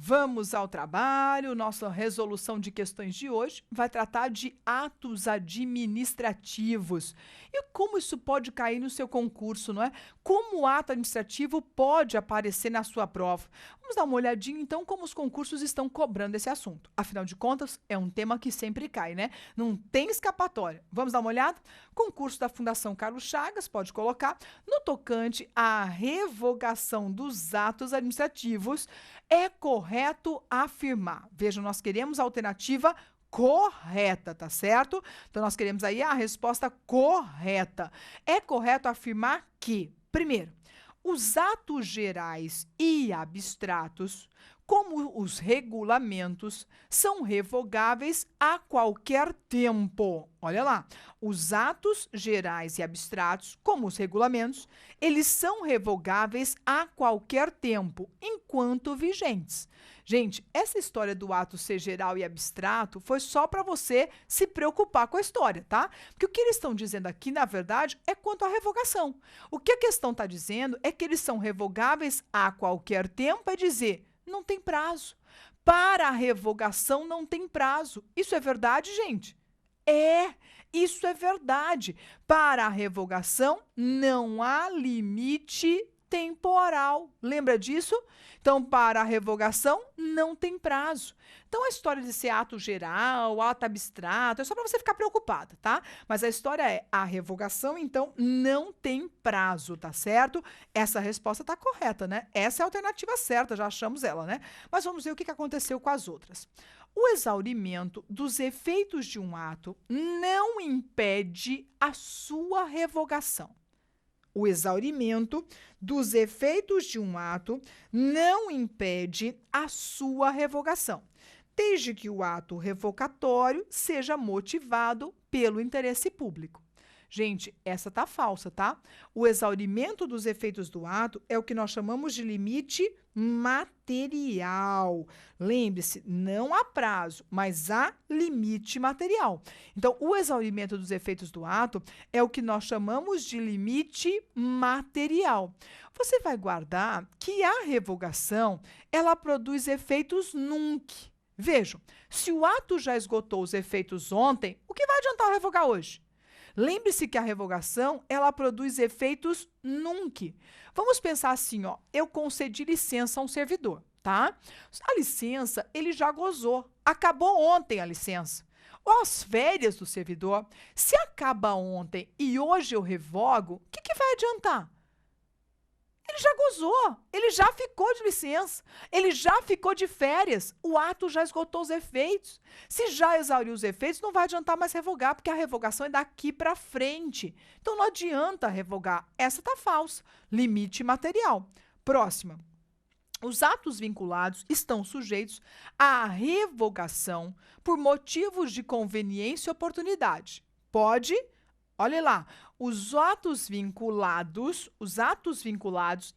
Vamos ao trabalho. Nossa resolução de questões de hoje vai tratar de atos administrativos e como isso pode cair no seu concurso, não é? Como o ato administrativo pode aparecer na sua prova. Vamos dar uma olhadinha, então, como os concursos estão cobrando esse assunto. Afinal de contas, é um tema que sempre cai, né? Não tem escapatória. Vamos dar uma olhada? Concurso da Fundação Carlos Chagas, pode colocar, no tocante à revogação dos atos administrativos, é correto afirmar. Vejam, nós queremos a alternativa correta, tá certo? Então, nós queremos aí a resposta correta. É correto afirmar que, primeiro, os atos gerais e abstratos, como os regulamentos, são revogáveis a qualquer tempo. Olha lá, os atos gerais e abstratos, como os regulamentos, eles são revogáveis a qualquer tempo, enquanto vigentes. Gente, essa história do ato ser geral e abstrato foi só para você se preocupar com a história, tá? Porque o que eles estão dizendo aqui, na verdade, é quanto à revogação. O que a questão está dizendo é que eles são revogáveis a qualquer tempo, é dizer, não tem prazo. Para a revogação não tem prazo. Isso é verdade, gente? Isso é verdade. Para a revogação não há limite temporal. Lembra disso? Então, para a revogação, não tem prazo. Então, a história de ser ato geral, ato abstrato, é só para você ficar preocupada, tá? Mas a história é, a revogação, então, não tem prazo, tá certo? Essa resposta tá correta, né? Essa é a alternativa certa, já achamos ela, né? Mas vamos ver o que aconteceu com as outras. O exaurimento dos efeitos de um ato não impede a sua revogação. O exaurimento dos efeitos de um ato não impede a sua revogação, desde que o ato revogatório seja motivado pelo interesse público. Gente, essa tá falsa, tá? O exaurimento dos efeitos do ato é o que nós chamamos de limite material. Lembre-se, não há prazo, mas há limite material. Então, o exaurimento dos efeitos do ato é o que nós chamamos de limite material. Você vai guardar que a revogação, ela produz efeitos nunc. Vejam, se o ato já esgotou os efeitos ontem, o que vai adiantar revogar hoje? Lembre-se que a revogação, ela produz efeitos nunc. Vamos pensar assim, ó, eu concedi licença a um servidor, tá? A licença, ele já gozou. Acabou ontem a licença. Ou as férias do servidor, se acaba ontem e hoje eu revogo, o que vai adiantar? Ele já gozou, ele já ficou de licença, ele já ficou de férias, o ato já esgotou os efeitos. Se já exauriu os efeitos, não vai adiantar mais revogar, porque a revogação é daqui para frente. Então não adianta revogar. Essa tá falsa. Limite material. Próxima. Os atos vinculados estão sujeitos à revogação por motivos de conveniência e oportunidade. Pode. Olha lá, os atos vinculados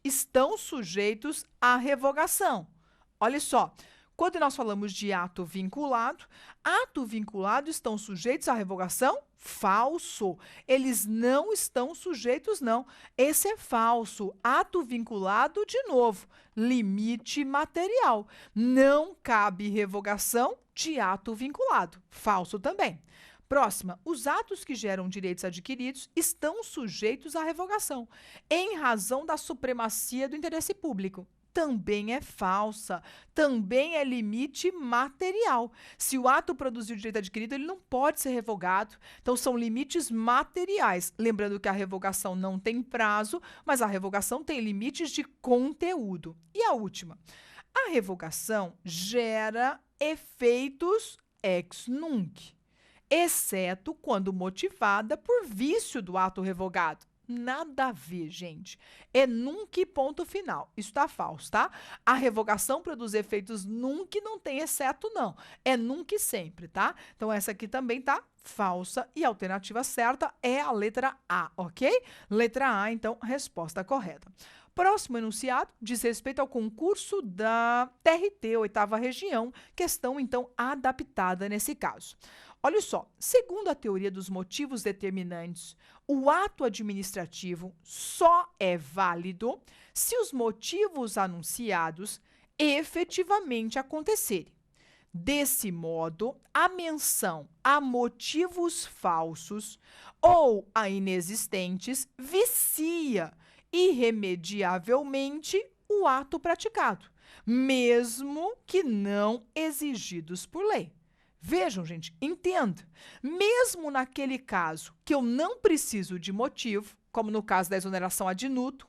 estão sujeitos à revogação. Olha só, quando nós falamos de ato vinculado estão sujeitos à revogação? Falso. Eles não estão sujeitos, não. Esse é falso. Ato vinculado, de novo, limite material. Não cabe revogação de ato vinculado. Falso também. Próxima, os atos que geram direitos adquiridos estão sujeitos à revogação, em razão da supremacia do interesse público. Também é falsa, também é limite material. Se o ato produziu direito adquirido, ele não pode ser revogado. Então, são limites materiais. Lembrando que a revogação não tem prazo, mas a revogação tem limites de conteúdo. E a última, a revogação gera efeitos ex nunc, exceto quando motivada por vício do ato revogado. Nada a ver, gente. É nunc ponto final. Isso tá falso, tá? A revogação produz efeitos nunc, não tem exceto, não. É nunc sempre, tá? Então, essa aqui também tá falsa e a alternativa certa é a letra A, ok? Letra A, então, resposta correta. Próximo enunciado diz respeito ao concurso da TRT, 8ª região, questão, então, adaptada nesse caso. Olha só, segundo a teoria dos motivos determinantes, o ato administrativo só é válido se os motivos anunciados efetivamente acontecerem. Desse modo, a menção a motivos falsos ou a inexistentes vicia irremediavelmente o ato praticado, mesmo que não exigidos por lei. Vejam, gente, entenda. Mesmo naquele caso que eu não preciso de motivo, como no caso da exoneração ad nutum,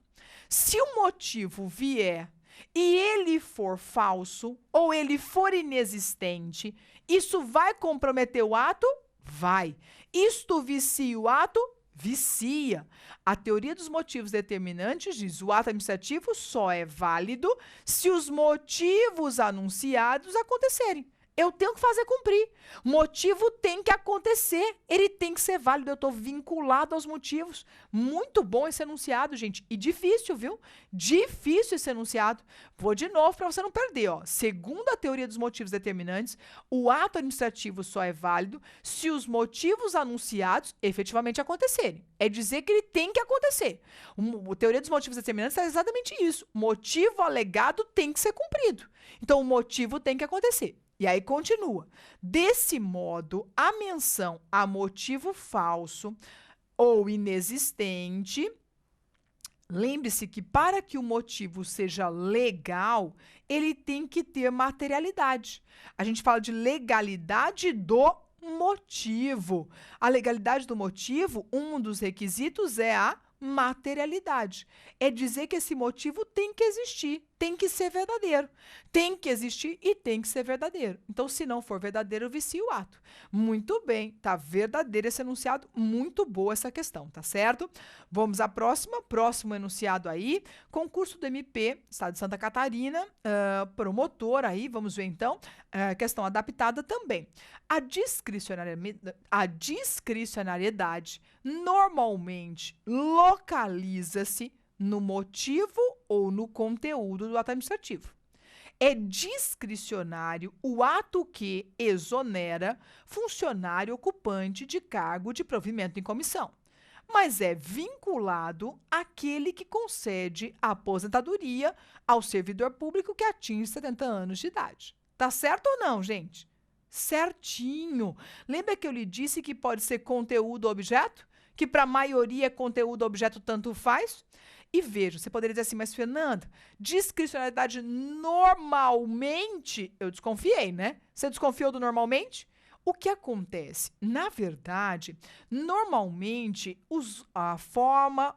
se o motivo vier e ele for falso ou ele for inexistente, isso vai comprometer o ato? Vai. Isto vicia o ato? Vicia. A teoria dos motivos determinantes diz: o ato administrativo só é válido se os motivos anunciados acontecerem. Eu tenho que fazer cumprir. Motivo tem que acontecer. Ele tem que ser válido. Eu estou vinculado aos motivos. Muito bom esse enunciado, gente. E difícil, viu? Difícil esse enunciado. Vou de novo para você não perder. Ó. Segundo a teoria dos motivos determinantes, o ato administrativo só é válido se os motivos anunciados efetivamente acontecerem. É dizer que ele tem que acontecer. A teoria dos motivos determinantes é exatamente isso. Motivo alegado tem que ser cumprido. Então, o motivo tem que acontecer. E aí continua. Desse modo, a menção a motivo falso ou inexistente, lembre-se que para que o motivo seja legal, ele tem que ter materialidade. A gente fala de legalidade do motivo. A legalidade do motivo, um dos requisitos é a materialidade. É dizer que esse motivo tem que existir, tem que ser verdadeiro. Tem que existir e tem que ser verdadeiro. Então, se não for verdadeiro, vicia o ato. Muito bem, tá verdadeiro esse enunciado, muito boa essa questão, tá certo? Vamos à próxima, próximo enunciado aí, concurso do MP, Estado de Santa Catarina, promotor aí, vamos ver então, questão adaptada também. A discricionariedade normalmente localiza-se no motivo ou no conteúdo do ato administrativo. É discricionário o ato que exonera funcionário ocupante de cargo de provimento em comissão, mas é vinculado àquele que concede a aposentadoria ao servidor público que atinge 70 anos de idade. Tá certo ou não, gente? Certinho. Lembra que eu lhe disse que pode ser conteúdo ou objeto? Que para a maioria é conteúdo ou objeto tanto faz? E veja, você poderia dizer assim, mas Fernanda, discricionalidade normalmente, eu desconfiei, né? Você desconfiou do normalmente? O que acontece? Na verdade, normalmente a forma,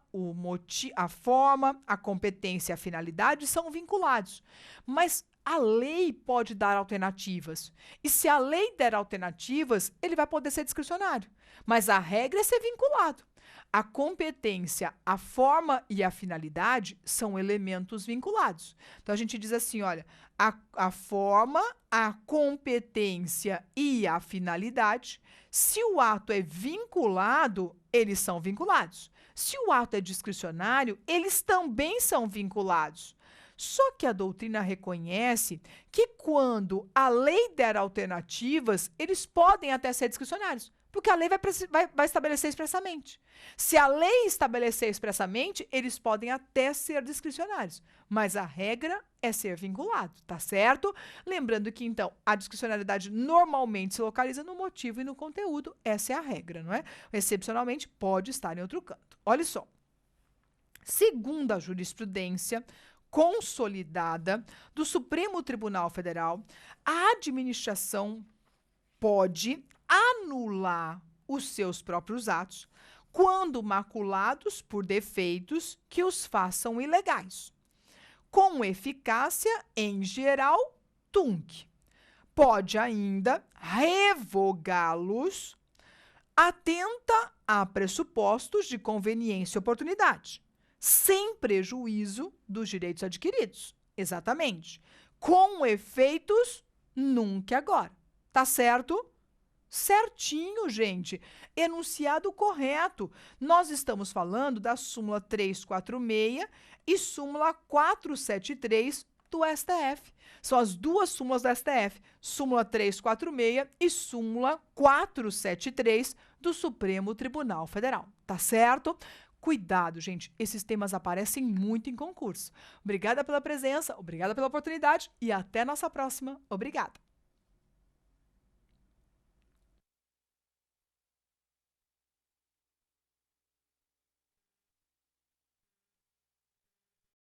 a competência e a finalidade são vinculados. Mas a lei pode dar alternativas. E se a lei der alternativas, ele vai poder ser discricionário. Mas a regra é ser vinculado. A competência, a forma e a finalidade são elementos vinculados. Então, a gente diz assim, olha, a forma, a competência e a finalidade, se o ato é vinculado, eles são vinculados. Se o ato é discricionário, eles também são vinculados. Só que a doutrina reconhece que quando a lei der alternativas, eles podem até ser discricionários, porque a lei vai estabelecer expressamente. Se a lei estabelecer expressamente, eles podem até ser discricionários, mas a regra é ser vinculado, tá certo? Lembrando que, então, a discricionariedade normalmente se localiza no motivo e no conteúdo, essa é a regra, não é? Excepcionalmente, pode estar em outro canto. Olha só. Segundo a jurisprudência consolidada do Supremo Tribunal Federal, a administração pode anular os seus próprios atos quando maculados por defeitos que os façam ilegais. Com eficácia, em geral, tunc. Pode ainda revogá-los atenta a pressupostos de conveniência e oportunidade, sem prejuízo dos direitos adquiridos. Exatamente. Com efeitos, nunca agora. Tá certo? Certinho, gente. Enunciado correto. Nós estamos falando da súmula 346 e súmula 473 do STF. São as duas súmulas do STF, súmula 346 e súmula 473 do Supremo Tribunal Federal. Tá certo? Cuidado, gente, esses temas aparecem muito em concurso. Obrigada pela presença, obrigada pela oportunidade e até nossa próxima. Obrigada.